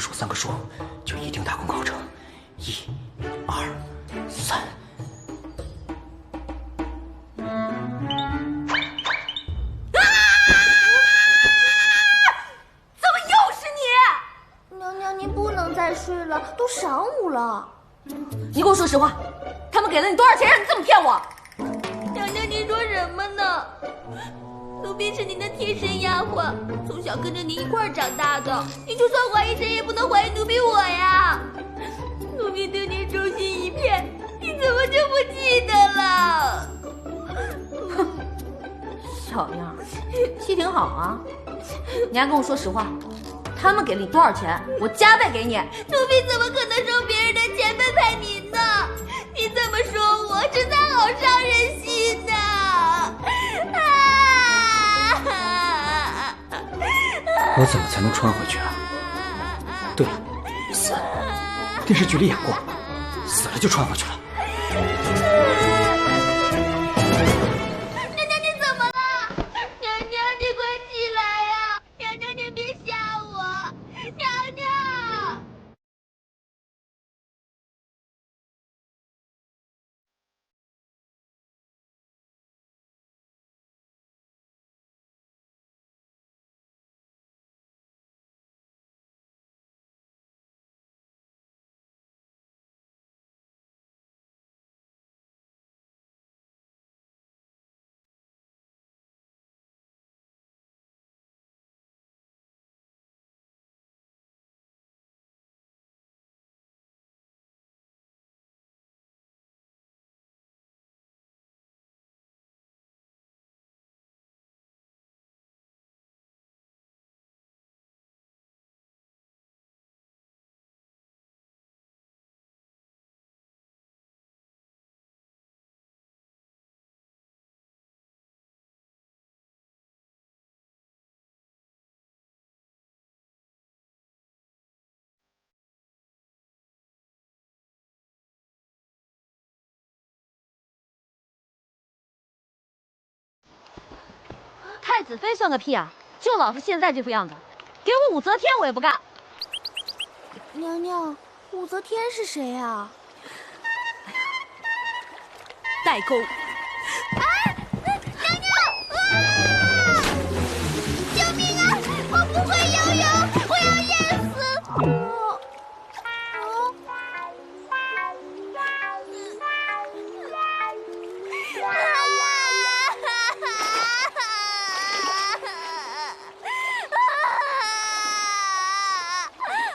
数3个数，就一定大功告成。1、2、3。怎么又是你？娘娘，您不能再睡了，都晌午了。你给我说实话，他们给了你多少钱让你这么骗我？娘娘，您说什么呢？奴婢是您的贴身丫鬟，从小跟着您一块儿长大的。您就算怀疑谁，也不能怀疑奴婢我呀。奴婢对您忠心一片，你怎么就不记得了？哼，小样，戏挺好啊。你还跟我说实话，他们给了你多少钱，我加倍给你。奴婢怎么可能收别人的钱背叛您呢？您这么说我，实在好伤人心呐！我怎么才能穿回去啊？对了，死，电视剧里演过，死了就穿回去了。娘娘，你怎么了？娘娘，你快起来呀！娘娘，你别吓我！娘娘。太子妃算个屁啊！就老夫现在这副样子，给我武则天我也不干。娘娘，武则天是谁啊？代沟